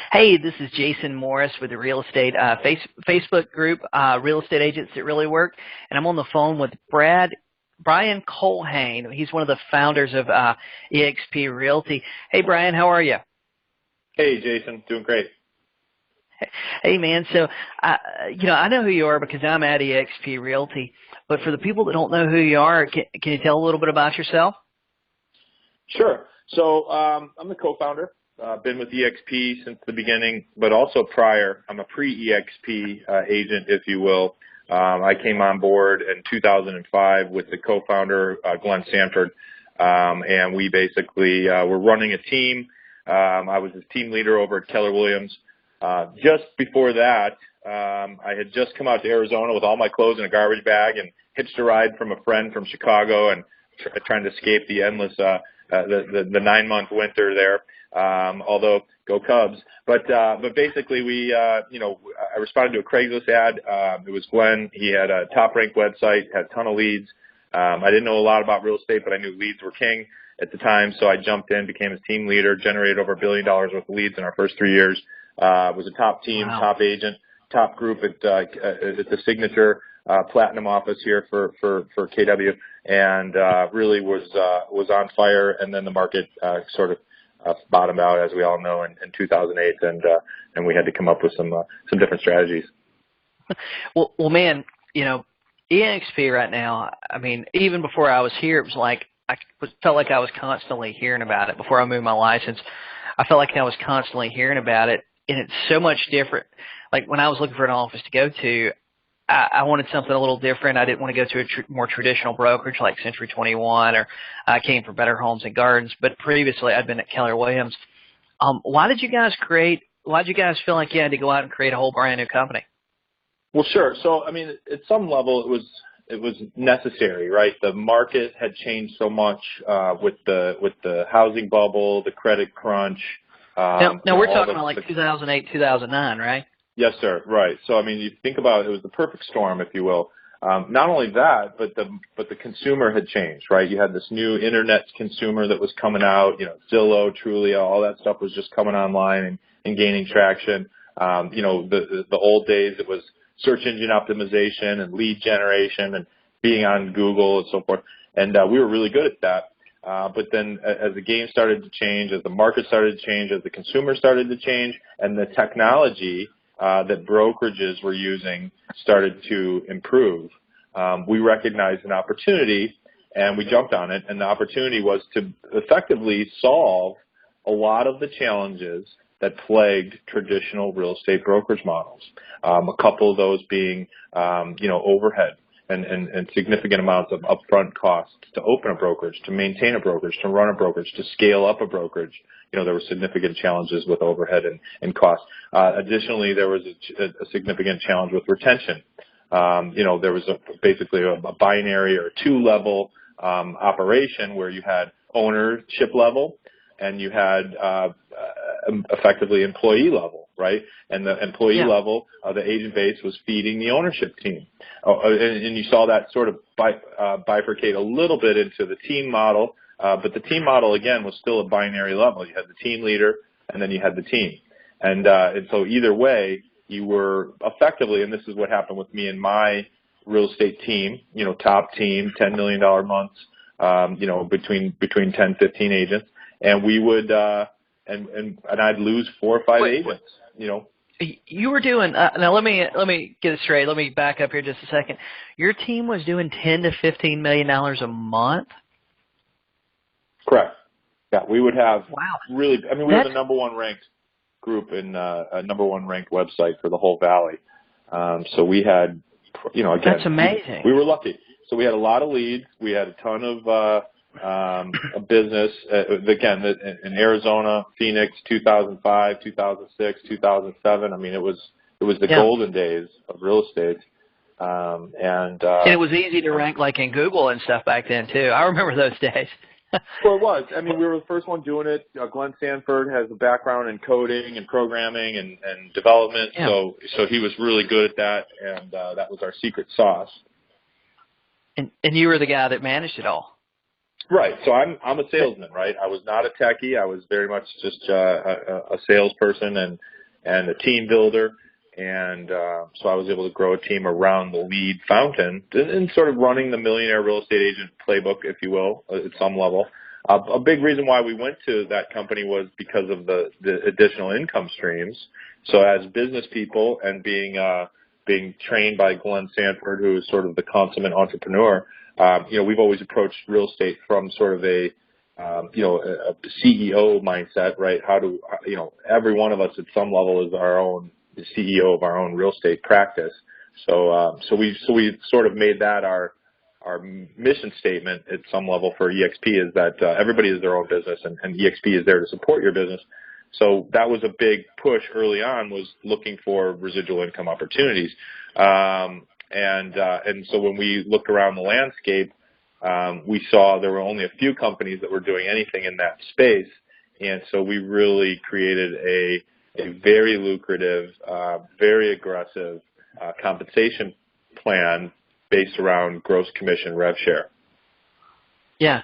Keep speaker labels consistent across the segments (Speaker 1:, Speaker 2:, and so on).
Speaker 1: Hey, this is Jason Morris with the real estate Facebook group, Real Estate Agents That Really Work, and I'm on the phone with Brian Culhane. He's one of the founders of EXP Realty. Hey, Brian, how are you?
Speaker 2: Hey, Jason, doing great.
Speaker 1: Hey, man. So, I know who you are because I'm at EXP Realty. But for the people that don't know who you are, can you tell a little bit about yourself?
Speaker 2: Sure. So I'm the co-founder. Been with EXP since the beginning, but also prior. I'm a pre-EXP agent, if you will. I came on board in 2005 with the co-founder, Glen Sanford, and we basically were running a team. I was his team leader over at Keller Williams. Just before that, I had just come out to Arizona with all my clothes in a garbage bag and hitched a ride from a friend from Chicago and trying to escape the endless the 9-month winter there. Although go Cubs, but basically I responded to a Craigslist ad. It was Glenn. He had a top-ranked website, had a ton of leads. I didn't know a lot about real estate, but I knew leads were king at the time, so I jumped in, became his team leader, generated over $1 billion worth of leads in our first 3 years. Was a top team,
Speaker 1: Wow.
Speaker 2: top agent, top group at the Signature Platinum office here for KW, and really was on fire. And then the market sort of bottomed out, as we all know, in 2008, and we had to come up with some different strategies.
Speaker 1: Well, man, EXP right now, I mean, even before I was here, it was like felt like I was constantly hearing about it. Before I moved my license, I felt like I was constantly hearing about it, and it's so much different. Like when I was looking for an office to go to, I wanted something a little different. I didn't want to go to a more traditional brokerage like Century 21, or I came for Better Homes and Gardens. But previously, I'd been at Keller Williams. Why did you guys feel like you had to go out and create a whole brand new company?
Speaker 2: Well, sure. So, I mean, at some level, it was necessary, right? The market had changed so much with the housing bubble, the credit crunch.
Speaker 1: Now we're talking about like 2008, 2009, right?
Speaker 2: Yes, sir. Right. So, I mean, you think about it was the perfect storm, if you will. Not only that, but the consumer had changed, right? You had this new internet consumer that was coming out. Zillow, Trulia, all that stuff was just coming online and gaining traction. The old days, it was search engine optimization and lead generation and being on Google and so forth. And we were really good at that. But then as the game started to change, as the market started to change, as the consumer started to change, and the technology that brokerages were using started to improve, we recognized an opportunity, and we jumped on it. And the opportunity was to effectively solve a lot of the challenges that plagued traditional real estate brokerage models. A couple of those being, overhead and significant amounts of upfront costs to open a brokerage, to maintain a brokerage, to run a brokerage, to scale up a brokerage. There were significant challenges with overhead and cost. Additionally, there was a significant challenge with retention. There was basically a binary or two-level operation where you had ownership level and you had effectively employee level, right? And the employee level, the agent base was feeding the ownership team. And you saw that sort of bifurcate a little bit into the team model. But the team model, again, was still a binary level. You had the team leader, and then you had the team. And so either way, you were effectively, and this is what happened with me and my real estate team, top team, $10 million months, between 10, 15 agents. And we would, and I'd lose 4 or 5 agents,
Speaker 1: You were doing now. Let me get it straight. Let me back up here just a second. Your team was doing $10 to $15 million a month.
Speaker 2: Correct. Yeah, we would have really. I mean, we were the number one ranked group in a number one ranked website for the whole valley. So we had, again,
Speaker 1: that's amazing.
Speaker 2: We were lucky. So we had a lot of leads. We had a ton of business. Again, in Arizona, Phoenix, 2005, 2006, 2007. I mean, it was the golden days of real estate. And
Speaker 1: it was easy to rank like in Google and stuff back then too. I remember those days.
Speaker 2: Well, it was. I mean, we were the first one doing it. Glen Sanford has a background in coding and programming and development, so he was really good at that, and that was our secret sauce.
Speaker 1: And you were the guy that managed it all.
Speaker 2: Right. So I'm a salesman, right? I was not a techie. I was very much just a salesperson, and a team builder. And so I was able to grow a team around the lead fountain and sort of running the millionaire real estate agent playbook, if you will, at some level. A big reason why we went to that company was because of the additional income streams. So as business people and being trained by Glen Sanford, who is sort of the consummate entrepreneur, we've always approached real estate from sort of a CEO mindset, right? Every one of us at some level is our own CEO of our own real estate practice. So we sort of made that our mission statement at some level for EXP is that everybody is their own business, and EXP is there to support your business. So that was a big push early on, was looking for residual income opportunities. And so when we looked around the landscape, we saw there were only a few companies that were doing anything in that space. And so we really created a very lucrative, very aggressive compensation plan based around gross commission rev share.
Speaker 1: Yeah.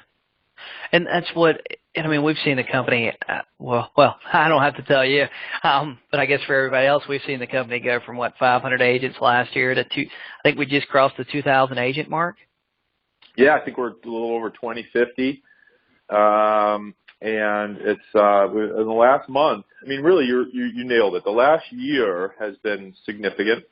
Speaker 1: And that's we've seen the company, well, I don't have to tell you, but I guess for everybody else, we've seen the company go from 500 agents last year to I think we just crossed the 2,000 agent mark.
Speaker 2: Yeah, I think we're a little over 2050. And it's, in the last month, really you nailed it. The last year has been significant.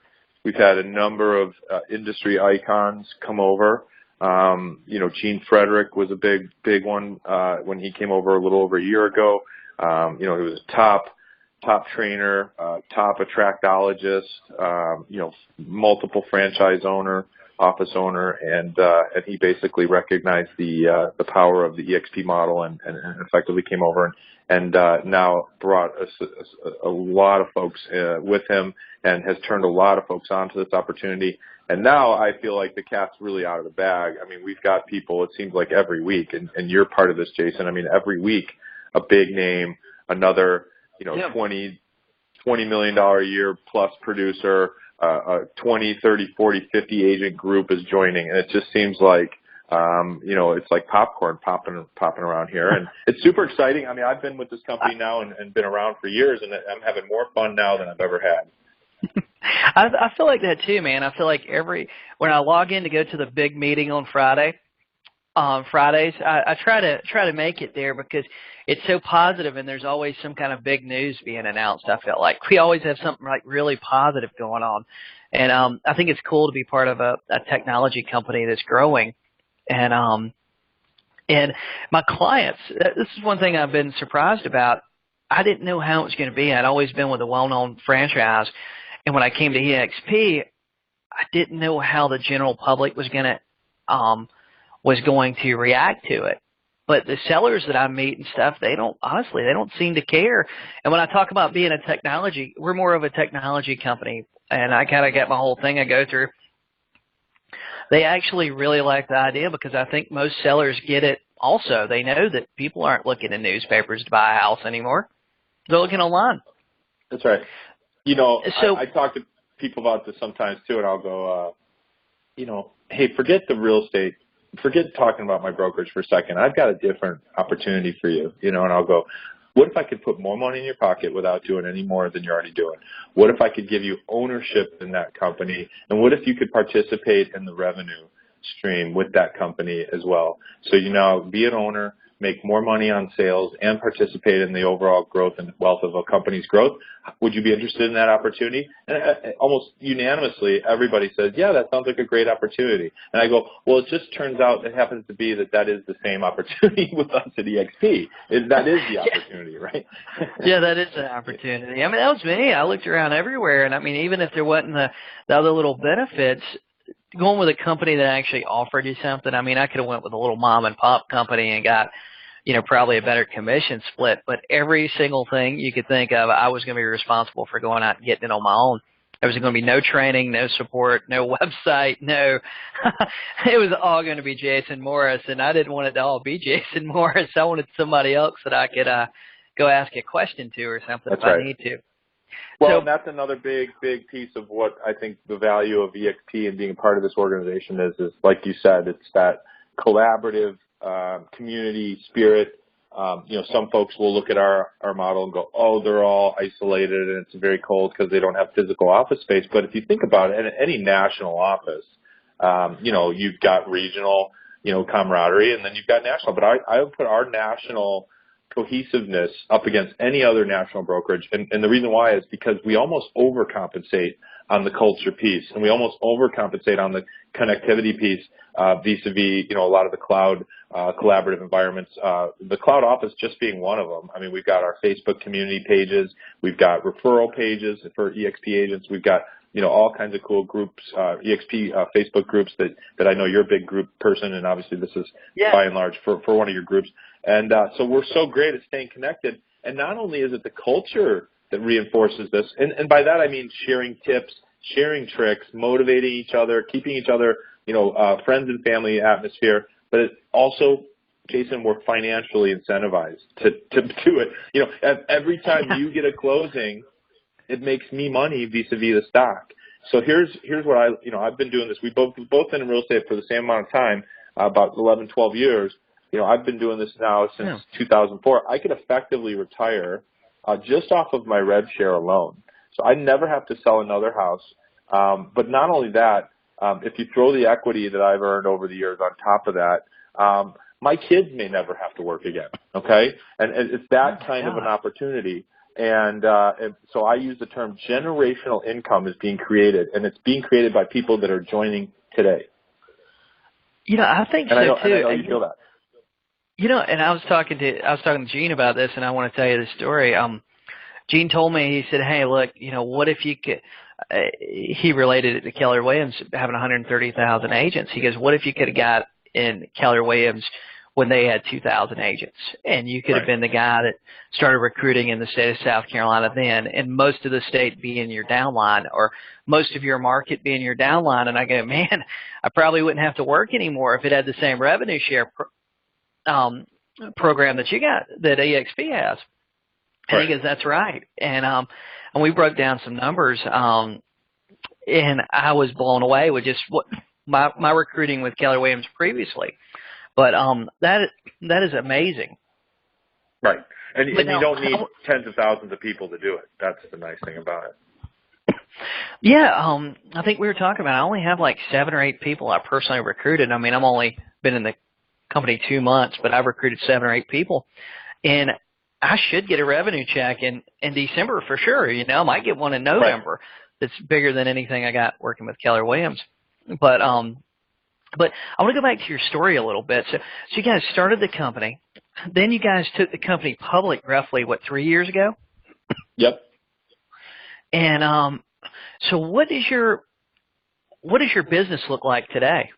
Speaker 2: We've had a number of industry icons come over. Gene Frederick was a big one when he came over a little over a year ago. He was a top trainer, top attractologist, multiple franchise owner, office owner, and he basically recognized the power of the EXP model and effectively came over and now brought a lot of folks with him and has turned a lot of folks onto this opportunity. And now I feel like the cat's really out of the bag. We've got people, it seems like every week, and you're part of this, Jason. Every week a big name, another, $20 million a year plus producer, a 20, 30, 40, 50 agent group is joining. And it just seems like, it's like popcorn popping around here. And it's super exciting. I've been with this company now and been around for years, and I'm having more fun now than I've ever had.
Speaker 1: I feel like that too, man. I feel like when I log in to go to the big meeting on Fridays, I try to make it there because it's so positive and there's always some kind of big news being announced. I feel like we always have something like really positive going on. And I think it's cool to be part of a technology company that's growing. And my clients, this is one thing I've been surprised about. I didn't know how it was going to be. I'd always been with a well-known franchise. And when I came to EXP, I didn't know how the general public was going to react to it. But the sellers that I meet and stuff, they don't seem to care. And when I talk about being a technology, we're more of a technology company. And I kind of got my whole thing I go through. They actually really like the idea because I think most sellers get it also. They know that people aren't looking in newspapers to buy a house anymore. They're looking online.
Speaker 2: That's right. I talk to people about this sometimes too, and I'll go, hey, forget the real estate. Forget talking about my brokerage for a second. I've got a different opportunity for you, and I'll go, what if I could put more money in your pocket without doing any more than you're already doing? What if I could give you ownership in that company? And what if you could participate in the revenue stream with that company as well? So you now be an owner, make more money on sales, and participate in the overall growth and wealth of a company's growth. Would you be interested in that opportunity? And almost unanimously, everybody says, yeah, that sounds like a great opportunity. And I go, well, it just turns out it happens to be that is the same opportunity with us at EXP. That is the opportunity, right?
Speaker 1: Yeah, that is an opportunity. That was me. I looked around everywhere, and even if there wasn't the other little benefits, going with a company that actually offered you something, I could have went with a little mom and pop company and got probably a better commission split, but every single thing you could think of, I was going to be responsible for going out and getting it on my own. There was going to be no training, no support, no website, it was all going to be Jason Morris, and I didn't want it to all be Jason Morris. I wanted somebody else that I could go ask a question to or something if I need to.
Speaker 2: Well, and that's another big piece of what I think the value of EXP and being a part of this organization is like you said, it's that collaborative community spirit, Some folks will look at our model and go, oh, they're all isolated and it's very cold because they don't have physical office space. But if you think about it, in any national office, you've got regional, camaraderie, and then you've got national. But I would put our national cohesiveness up against any other national brokerage. And the reason why is because we almost overcompensate on the culture piece, and we almost overcompensate on the connectivity piece vis-a-vis, a lot of the cloud collaborative environments. The cloud office just being one of them. I mean, we've got our Facebook community pages. We've got referral pages for EXP agents. We've got, all kinds of cool groups, EXP Facebook groups that I know you're a big group person, and obviously this is by and large for one of your groups. And so we're so great at staying connected. And not only is it the culture that reinforces this, and by that I mean sharing tips, sharing tricks, motivating each other, keeping each other, friends and family atmosphere, but it also, Jason, we're financially incentivized to do it. Every time you get a closing, it makes me money vis-a-vis the stock. So here's what I've been doing this. We've both been in real estate for the same amount of time, about 11, 12 years. I've been doing this now since 2004. I could effectively retire just off of my rev share alone. So I never have to sell another house. But not only that, if you throw the equity that I've earned over the years on top of that, my kids may never have to work again. Okay, and it's that kind of an opportunity. And so I use the term generational income is being created, and it's being created by people that are joining today.
Speaker 1: I think so too.
Speaker 2: I know you feel that.
Speaker 1: And I was talking to Gene about this, and I want to tell you the story. Gene told me, he said, hey, look, what if you could, he related it to Keller Williams having 130,000 agents. He goes, what if you could have got in Keller Williams when they had 2,000 agents, and you could have been the guy that started recruiting in the state of South Carolina then, and most of the state being your downline, or most of your market being your downline. And I go, man, I probably wouldn't have to work anymore if it had the same revenue share program that you got, that EXP has. And he goes, that's right. And we broke down some numbers, and I was blown away with just what my recruiting with Keller Williams previously. But that is amazing.
Speaker 2: Right. And you don't need tens of thousands of people to do it. That's the nice thing about it.
Speaker 1: Yeah, I think we were talking about, I only have like 7 or 8 people I personally recruited. I mean, I've only been in the company 2 months, but I've recruited 7 or 8 people. And I should get a revenue check in December for sure. I might get one in November that's bigger than anything I got working with Keller Williams. But I want to go back to your story a little bit. So you guys started the company. Then you guys took the company public roughly, 3 years ago?
Speaker 2: Yep.
Speaker 1: And so what does your business look like today?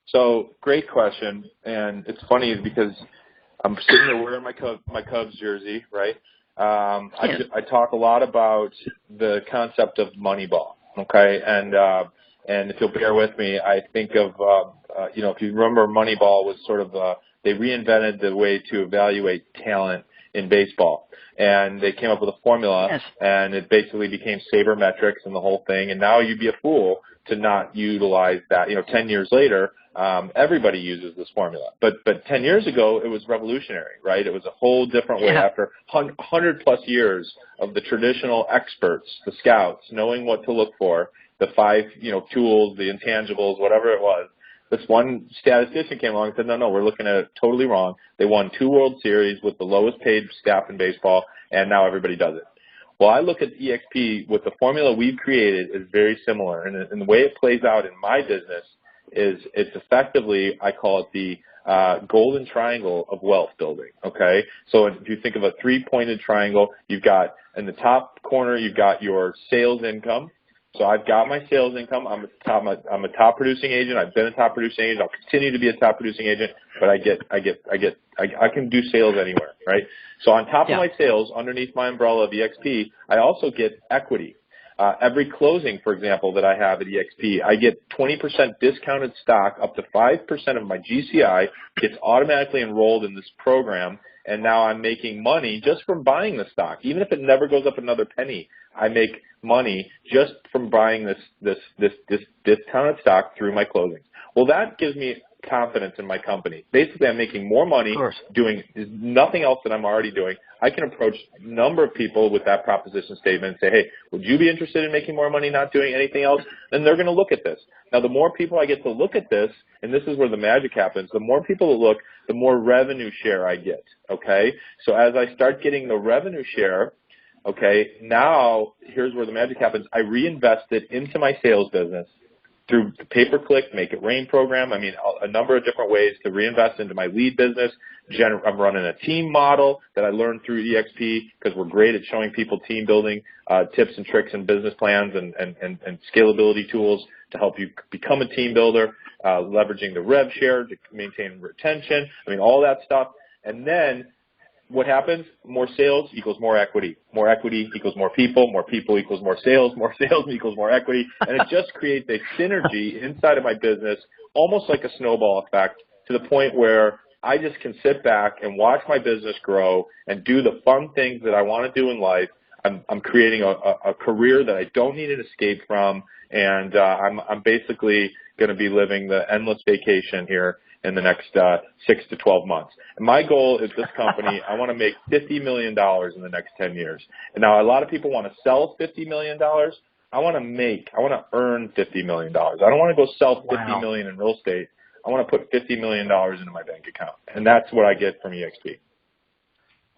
Speaker 2: So great question. And it's funny because I'm sitting there wearing my Cubs jersey, right? I talk a lot about the concept of Moneyball, okay? And if you'll bear with me, I think of, if you remember, Moneyball was sort of, they reinvented the way to evaluate talent in baseball. And they came up with a formula, and it basically became sabermetrics and the whole thing. And now you'd be a fool to not utilize that. 10 years later, everybody uses this formula. But 10 years ago, it was revolutionary, right? It was a whole different way after 100 plus years of the traditional experts, the scouts, knowing what to look for, the 5, tools, the intangibles, whatever it was. This one statistician came along and said, no, we're looking at it totally wrong. They won 2 World Series with the lowest paid staff in baseball, and now everybody does it. Well, I look at EXP with the formula we've created is very similar, and the way it plays out in my business is it's effectively, I call it the golden triangle of wealth building, okay? So if you think of a 3-pointed triangle, you've got in the top corner, you've got your sales income. So I've got my sales income. I'm a top producing agent. I've been a top producing agent. I'll continue to be a top producing agent, but I can do sales anywhere, right? So on top of my sales, underneath my umbrella of EXP, I also get equity. Every closing, for example, that I have at EXP, I get 20% discounted stock. Up to 5% of my GCI gets automatically enrolled in this program, and now I'm making money just from buying the stock. Even if it never goes up another penny, I make money just from buying this discounted stock through my closings. Well, that gives me confidence in my company. Basically, I'm making more money doing nothing else that I'm already doing. I can approach a number of people with that proposition statement and say, hey, would you be interested in making more money not doing anything else? Then they're going to look at this. Now, the more people I get to look at this, and this is where the magic happens, the more people that look, the more revenue share I get, okay? So as I start getting the revenue share, okay, now here's where the magic happens. I reinvest it into my sales business through the pay-per-click, Make It Rain program. I mean, a number of different ways to reinvest into my lead business. I'm running a team model that I learned through EXP because we're great at showing people team building tips and tricks and business plans and scalability tools to help you become a team builder, leveraging the rev share to maintain retention. I mean, all that stuff. And then what happens? More sales equals more equity. More equity equals more people equals more sales equals more equity. And it just creates a synergy inside of my business, almost like a snowball effect, to the point where I just can sit back and watch my business grow and do the fun things that I want to do in life. I'm creating a career that I don't need an escape from, and I'm basically going to be living the endless vacation here in the next 6 to 12 months. And my goal is this company, I want to make $50 million in the next 10 years. And now a lot of people want to sell $50 million. I want to earn $50 million. I don't want to go sell $50 million in real estate. I want to put $50 million into my bank account. And that's what I get from EXP.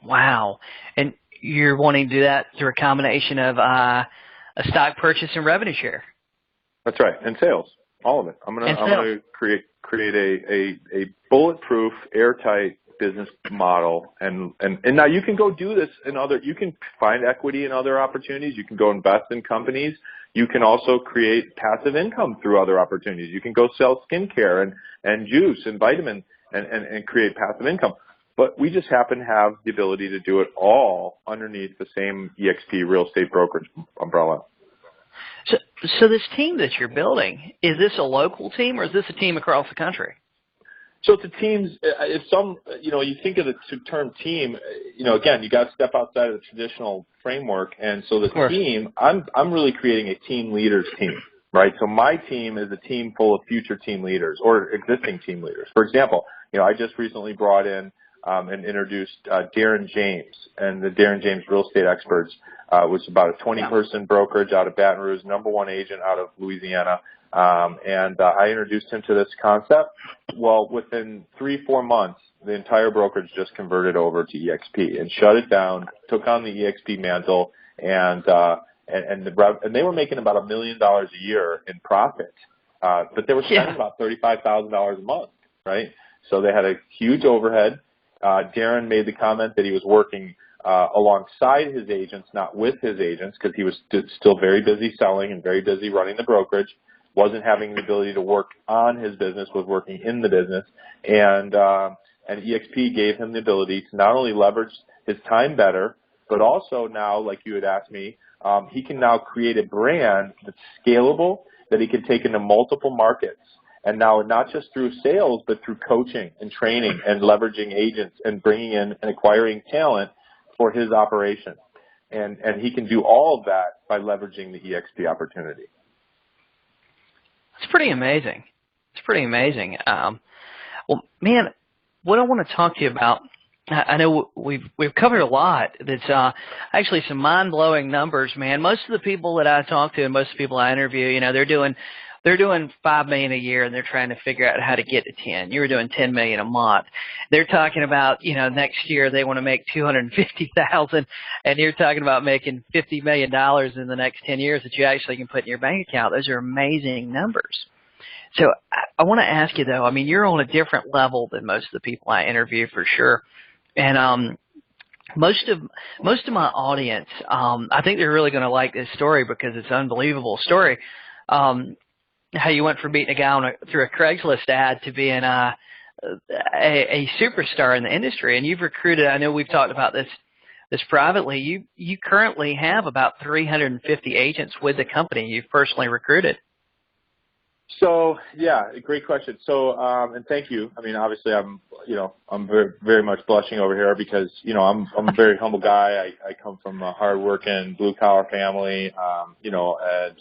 Speaker 1: Wow. And you're wanting to do that through a combination of a stock purchase and revenue share.
Speaker 2: That's right. And sales. All of it. I'm going to create a bulletproof, airtight business model, and now you can go do this you can find equity in other opportunities. You can go invest in companies. You can also create passive income through other opportunities. You can go sell skincare and juice and vitamin and create passive income. But we just happen to have the ability to do it all underneath the same EXP real estate brokerage umbrella.
Speaker 1: So this team that you're building, is this a local team or is this a team across the country?
Speaker 2: So it's a teams. You think of the term team, again, you got to step outside of the traditional framework. And so the team, I'm really creating a team leaders team, right? So my team is a team full of future team leaders or existing team leaders. For example, I just recently brought in and introduced Darren James and the Darren James Real Estate Experts, which is about a 20-person brokerage out of Baton Rouge, #1 agent out of Louisiana. And I introduced him to this concept. Well, within 3-4 months, the entire brokerage just converted over to EXP and shut it down, took on the EXP mantle, and they were making about $1 million a year in profit. But they were spending about $35,000 a month, right? So they had a huge overhead. Darren made the comment that he was working alongside his agents, not with his agents, because he was still very busy selling and very busy running the brokerage, wasn't having the ability to work on his business, was working in the business. And EXP gave him the ability to not only leverage his time better, but also now, like you had asked me, he can now create a brand that's scalable, that he can take into multiple markets. And now not just through sales, but through coaching and training and leveraging agents and bringing in and acquiring talent for his operation. And he can do all of that by leveraging the EXP opportunity.
Speaker 1: It's pretty amazing. Well, man, what I want to talk to you about, I know we've covered a lot. That's actually some mind-blowing numbers, man. Most of the people that I talk to and most of the people I interview, they're doing $5 million a year and they're trying to figure out how to get to 10. You were doing $10 million a month. They're talking about, next year they want to make $250,000 and you're talking about making $50 million in the next 10 years that you actually can put in your bank account. Those are amazing numbers. So I want to ask you though, you're on a different level than most of the people I interview for sure. And most of my audience, I think they're really going to like this story because it's an unbelievable story. How you went from beating a guy through a Craigslist ad to being a superstar in the industry, and you've recruited. I know we've talked about this privately. You currently have about 350 agents with the company you've personally recruited.
Speaker 2: So yeah, great question. So and thank you. I mean, obviously, I'm very, very much blushing over here because I'm a very humble guy. I come from a hardworking blue collar family. And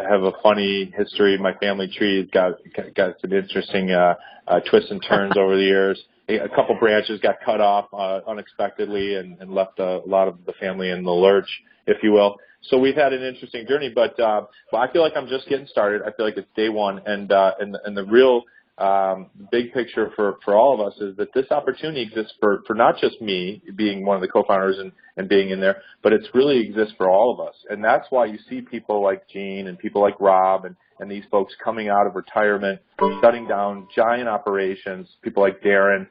Speaker 2: have a funny history. My family tree has got some interesting twists and turns over the years. A couple branches got cut off unexpectedly and left a lot of the family in the lurch, if you will. So we've had an interesting journey, but I feel like I'm just getting started. I feel like it's day one, and the real big picture for all of us is that this opportunity exists for not just me being one of the co-founders and being in there, but it's really exists for all of us. And that's why you see people like Gene and people like Rob and these folks coming out of retirement, shutting down giant operations, people like Darren,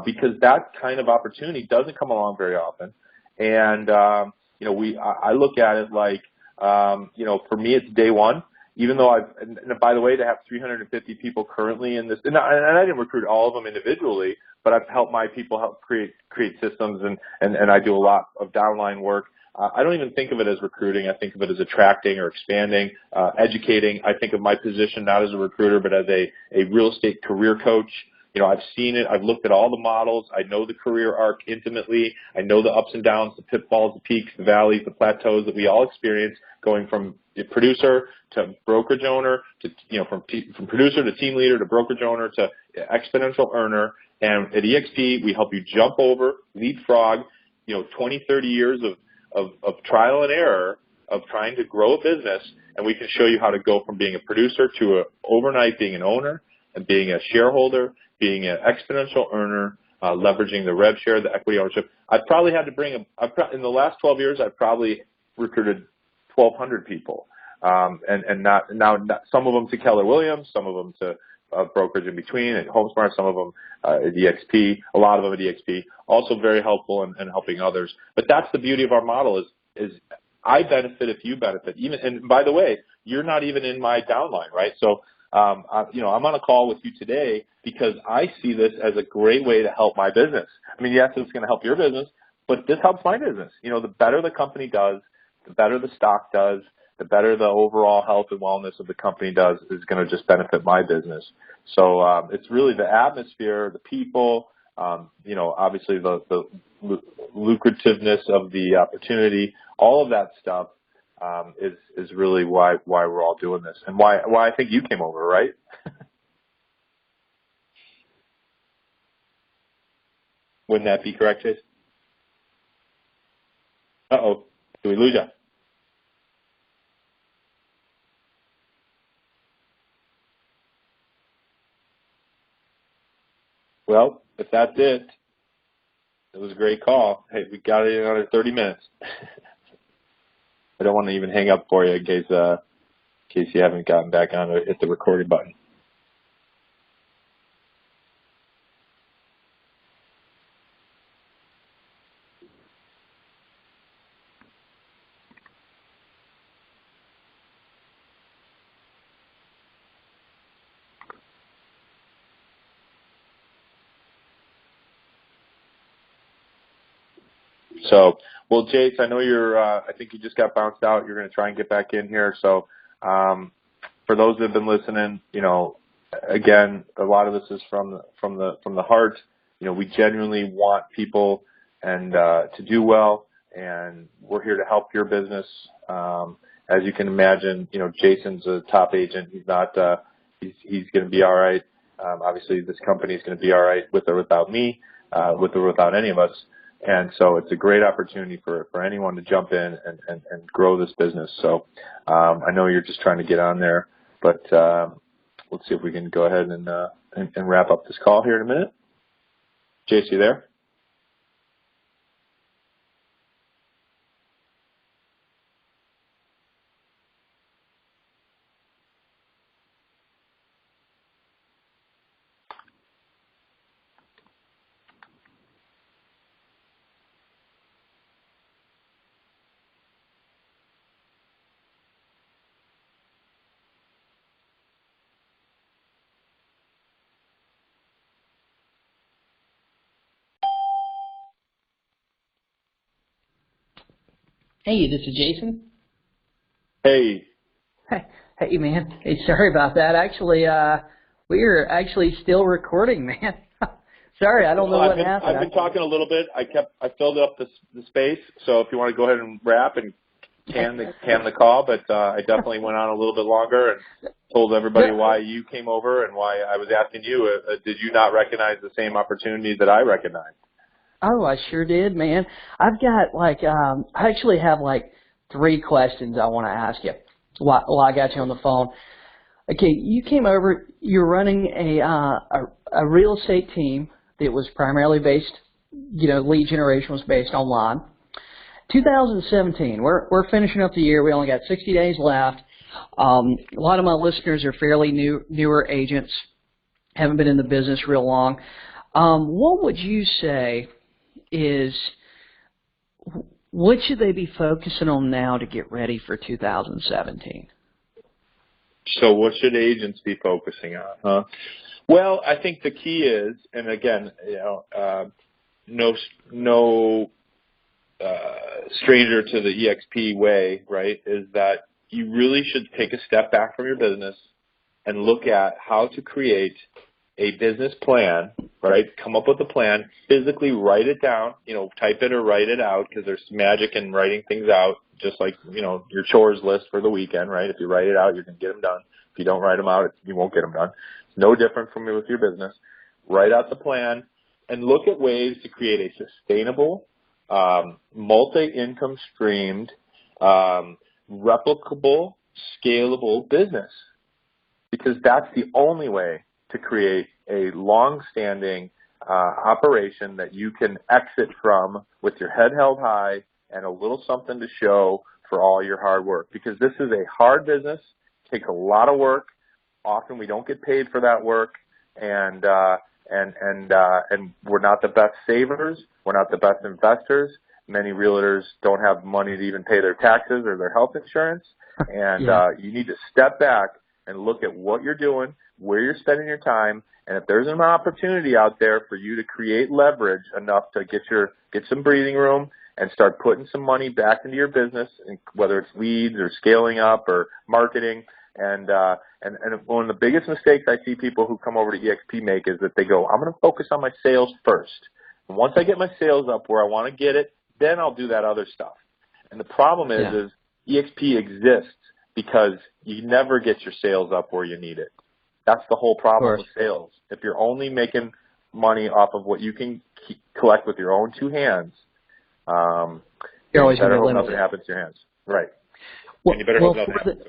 Speaker 2: because that kind of opportunity doesn't come along very often. And I look at it like, for me, it's day one. Even though and by the way, to have 350 people currently in this, and I didn't recruit all of them individually, but I've helped my people help create systems, and I do a lot of downline work. I don't even think of it as recruiting. I think of it as attracting or expanding, educating. I think of my position not as a recruiter, but as a real estate career coach. I've seen it. I've looked at all the models. I know the career arc intimately. I know the ups and downs, the pitfalls, the peaks, the valleys, the plateaus that we all experience going from producer to brokerage owner to, from producer to team leader to brokerage owner to exponential earner. And at EXP, we help you jump over, leapfrog, 20, 30 years of trial and error of trying to grow a business. And we can show you how to go from being a producer to overnight being an owner and being a shareholder, being an exponential earner, leveraging the rev share, the equity ownership. I've probably had to in the last 12 years, I've probably recruited 1,200 people. And not some of them to Keller Williams, some of them to brokerage in between at HomeSmart, some of them at EXP, a lot of them at EXP. Also very helpful in helping others. But that's the beauty of our model is I benefit if you benefit. And by the way, you're not even in my downline, right? So I'm on a call with you today because I see this as a great way to help my business. I mean, yes, it's going to help your business, but this helps my business. The better the company does, the better the stock does, the better the overall health and wellness of the company does is going to just benefit my business. So it's really the atmosphere, the people, obviously the lucrativeness of the opportunity, all of that stuff is really why we're all doing this and why I think you came over, right? Wouldn't that be correct, Chase? Uh-oh. Did we lose you? Well, if that's it was a great call. Hey, we got it in under 30 minutes. I don't want to even hang up for you in case you haven't gotten back on to hit the recording button. So, well, Jace, I know I think you just got bounced out. You're going to try and get back in here. So, for those that have been listening, again, a lot of this is from the heart. We genuinely want people and to do well, and we're here to help your business. As you can imagine, Jason's a top agent. He's not. He's going to be all right. Obviously, this company is going to be all right with or without me, with or without any of us. And so it's a great opportunity for anyone to jump in and grow this business. So I know you're just trying to get on there, but let's see if we can go ahead and wrap up this call here in a minute. Jace, you there?
Speaker 3: Hey, this is Jason.
Speaker 2: Hey,
Speaker 1: Hey, man. Hey, sorry about that. Actually, we are actually still recording, man. Sorry, I don't know what happened.
Speaker 2: I've been talking a little bit. I filled up the space. So if you want to go ahead and wrap and can the call, but I definitely went on a little bit longer and told everybody why you came over and why I was asking you. Did you not recognize the same opportunity that I recognized?
Speaker 1: Oh, I sure did, man. I've got I actually have 3 questions I want to ask you while I got you on the phone. Okay, you came over. You're running a real estate team that was primarily based, lead generation was based online. 2017, we're finishing up the year. We only got 60 days left. A lot of my listeners are fairly newer agents, haven't been in the business real long. What would you say is, what should they be focusing on now to get ready for 2017?
Speaker 2: So what should agents be focusing on? Huh? Well, I think the key is, and again, no stranger to the EXP way, right, is that you really should take a step back from your business and look at how to create a business plan, right? Come up with a plan, physically write it down, type it or write it out, because there's magic in writing things out, just like, your chores list for the weekend, right? If you write it out, you can get them done. If you don't write them out, you won't get them done. It's no different from with your business. Write out the plan and look at ways to create a sustainable, multi-income streamed, replicable, scalable business, because that's the only way to create a long-standing operation that you can exit from with your head held high and a little something to show for all your hard work. Because this is a hard business, takes a lot of work. Often we don't get paid for that work, and we're not the best savers. We're not the best investors. Many realtors don't have money to even pay their taxes or their health insurance. And you need to step back and look at what you're doing, where you're spending your time, and if there's an opportunity out there for you to create leverage enough to get some breathing room and start putting some money back into your business, whether it's leads or scaling up or marketing. And one of the biggest mistakes I see people who come over to EXP make is that they go, I'm going to focus on my sales first. And once I get my sales up where I want to get it, then I'll do that other stuff. And the problem is EXP exists because you never get your sales up where you need it. That's the whole problem with sales. If you're only making money off of what you can collect with your own 2 hands,
Speaker 1: you're always
Speaker 2: better
Speaker 1: going to
Speaker 2: hope
Speaker 1: limit
Speaker 2: nothing happens to your hands. Right.
Speaker 1: Well,
Speaker 2: and you better hope nothing happens.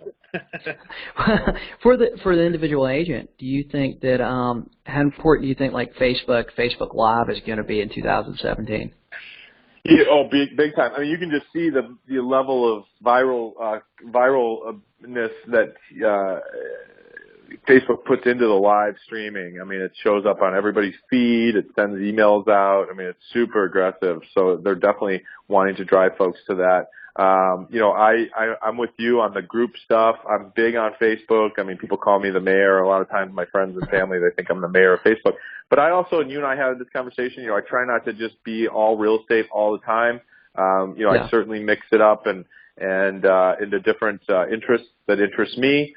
Speaker 1: For the individual agent, do you think that how important do you think Facebook Live is going to be in 2017?
Speaker 2: Yeah, big time. I mean, you can just see the level of viralness that Facebook puts into the live streaming. I mean, it shows up on everybody's feed. It sends emails out. I mean, it's super aggressive. So they're definitely wanting to drive folks to that. I'm with you on the group stuff. I'm big on Facebook. I mean, people call me the mayor. A lot of times my friends and family, they think I'm the mayor of Facebook. But I also, and you and I had this conversation, I try not to just be all real estate all the time. I certainly mix it up and into different interests that interest me.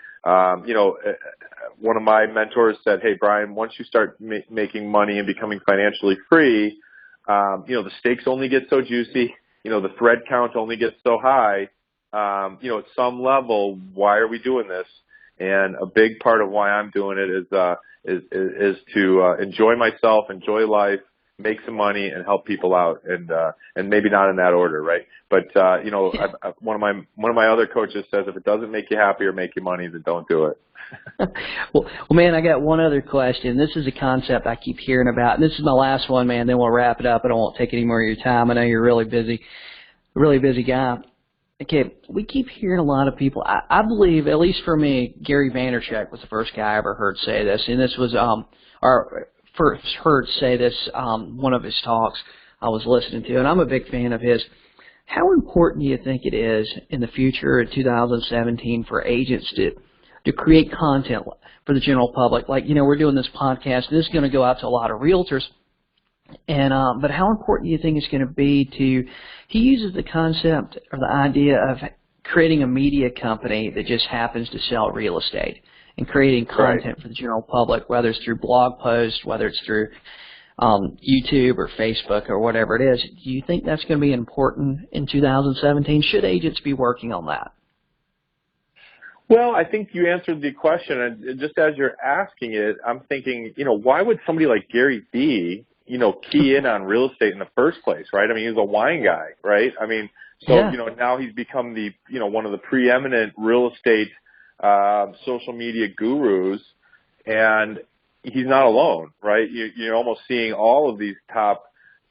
Speaker 2: One of my mentors said, hey, Brian, once you start making money and becoming financially free, the stakes only get so juicy. The thread count only gets so high. At some level, why are we doing this? And a big part of why I'm doing it is to enjoy myself, enjoy life, make some money, and help people out. And maybe not in that order, right? But one of my other coaches says, if it doesn't make you happy or make you money, then don't do it.
Speaker 1: Well, man, I got one other question. This is a concept I keep hearing about, and this is my last one, man. Then we'll wrap it up. I don't want to take any more of your time. I know you're a really busy guy. Okay, we keep hearing a lot of people. I believe, at least for me, Gary Vaynerchuk was the first guy I ever heard say this, and this was first heard say this one of his talks I was listening to, and I'm a big fan of his. How important do you think it is in the future in 2017 for agents to create content for the general public? We're doing this podcast, and this is going to go out to a lot of realtors. And but how important do you think it's going to be he uses the concept or the idea of creating a media company that just happens to sell real estate and creating content for the general public, whether it's through blog posts, whether it's through YouTube or Facebook or whatever it is. Do you think that's going to be important in 2017? Should agents be working on that?
Speaker 2: Well, I think you answered the question, and just as you're asking it, I'm thinking, why would somebody like Gary Vee, key in on real estate in the first place, right? I mean, he's a wine guy, right? I mean, so, now he's become the, one of the preeminent real estate social media gurus, and he's not alone, right? You're almost seeing all of these top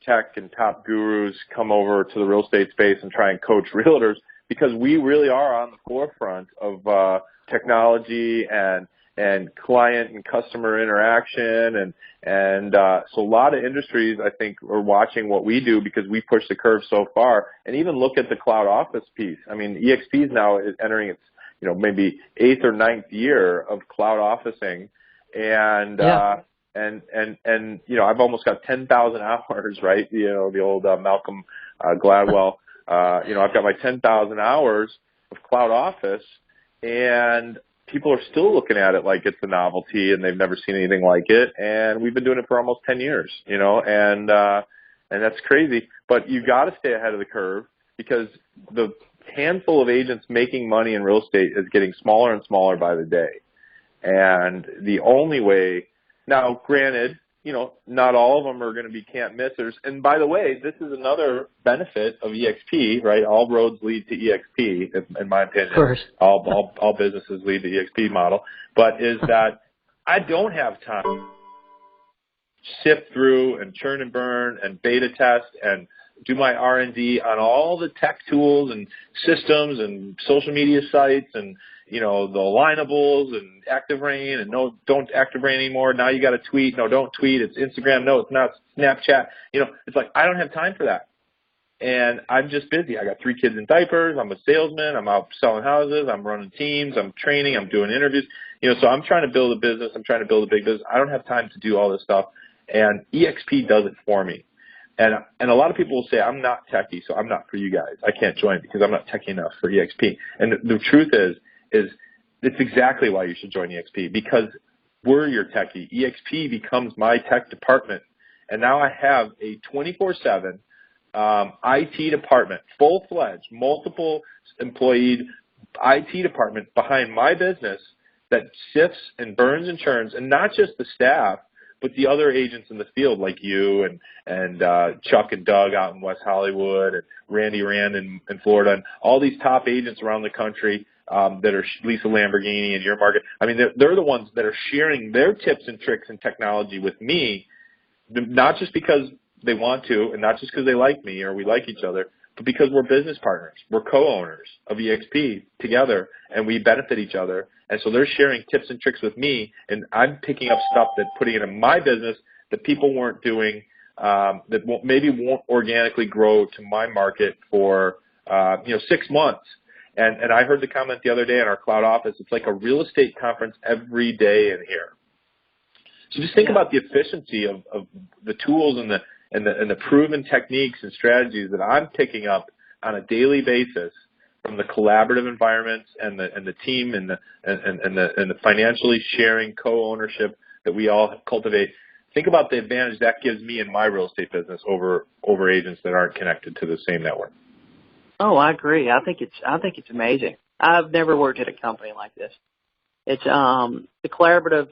Speaker 2: tech and top gurus come over to the real estate space and try and coach realtors, because we really are on the forefront of technology and client and customer interaction, and so a lot of industries, I think, are watching what we do because we push the curve so far. And even look at the cloud office piece. I mean, EXP is now entering its maybe 8th or 9th year of cloud officing, and I've almost got 10,000 hours, right? The old Malcolm Gladwell. I've got my 10,000 hours of cloud office, and people are still looking at it like it's a novelty and they've never seen anything like it. And we've been doing it for almost 10 years, and that's crazy. But you got to stay ahead of the curve, because the handful of agents making money in real estate is getting smaller and smaller by the day. And the only way, now granted, not all of them are going to be can't missers. And by the way, this is another benefit of EXP, right? All roads lead to EXP, in my opinion.
Speaker 1: Of course.
Speaker 2: All businesses lead to the EXP model. But is that I don't have time to sift through and churn and burn and beta test and do my R&D on all the tech tools and systems and social media sites and, the alignables and Active Rain, and no, don't Active Rain anymore. Now you got to tweet. No, don't tweet. It's Instagram. No, it's not Snapchat. It's like, I don't have time for that. And I'm just busy. I got 3 kids in diapers. I'm a salesman. I'm out selling houses. I'm running teams. I'm training. I'm doing interviews. So I'm trying to build a business. I'm trying to build a big business. I don't have time to do all this stuff. And EXP does it for me. And a lot of people will say, I'm not techie, so I'm not for you guys. I can't join because I'm not techie enough for EXP. And the truth is it's exactly why you should join EXP, because we're your techie. EXP becomes my tech department. And now I have a 24/7 IT department, full-fledged, multiple employed IT department behind my business that sifts and burns and churns, and not just the staff, but the other agents in the field like you and Chuck and Doug out in West Hollywood, and Randy Rand in Florida, and all these top agents around the country that are Lisa Lamborghini in your market. I mean, they're the ones that are sharing their tips and tricks and technology with me, not just because they want to and not just because they like me or we like each other, but because we're business partners. We're co-owners of EXP together, and we benefit each other. And so they're sharing tips and tricks with me, and I'm picking up stuff that putting it in my business that people weren't doing, that maybe won't organically grow to my market for 6 months. And I heard the comment the other day in our cloud office. It's like a real estate conference every day in here. So just think about the efficiency of the tools and the proven techniques and strategies that I'm picking up on a daily basis from the collaborative environments and the team and the financially sharing co-ownership that we all cultivate. Think about the advantage that gives me in my real estate business over agents that aren't connected to the same network.
Speaker 1: Oh, I agree. I think it's amazing. I've never worked at a company like this. It's the collaborative,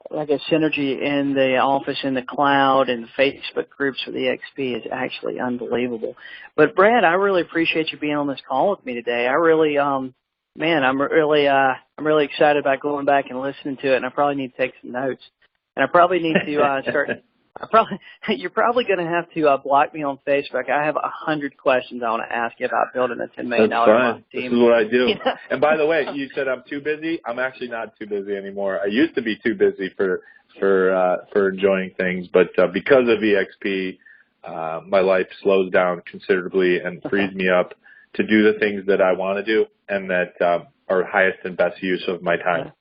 Speaker 1: like a synergy in the office, in the cloud, and the Facebook groups for the EXP is actually unbelievable. But Brad, I really appreciate you being on this call with me today. I really, I'm really excited about going back and listening to it, and I probably need to take some notes. And I probably need to start. You're probably going to have to block me on Facebook. I have 100 questions I want to ask you about building a $10 million a month team.
Speaker 2: This is what I do. And by the way, you said I'm too busy. I'm actually not too busy anymore. I used to be too busy for enjoying things, but because of EXP, my life slows down considerably and frees me up to do the things that I want to do and that are highest and best use of my time.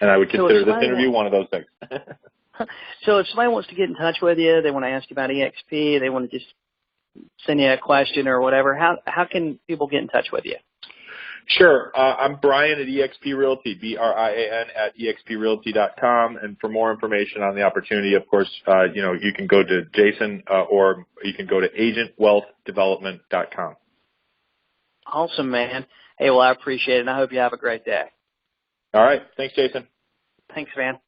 Speaker 2: And I would consider this interview one of those things.
Speaker 1: So if somebody wants to get in touch with you, they want to ask you about EXP, they want to just send you a question or whatever, how can people get in touch with you?
Speaker 2: Sure. I'm Brian at eXp Realty, BRIAN at exprealty.com. And for more information on the opportunity, of course, you can go to Jason or you can go to agentwealthdevelopment.com.
Speaker 1: Awesome, man. Hey, well, I appreciate it, and I hope you have a great day.
Speaker 2: All right. Thanks, Jason.
Speaker 1: Thanks, man.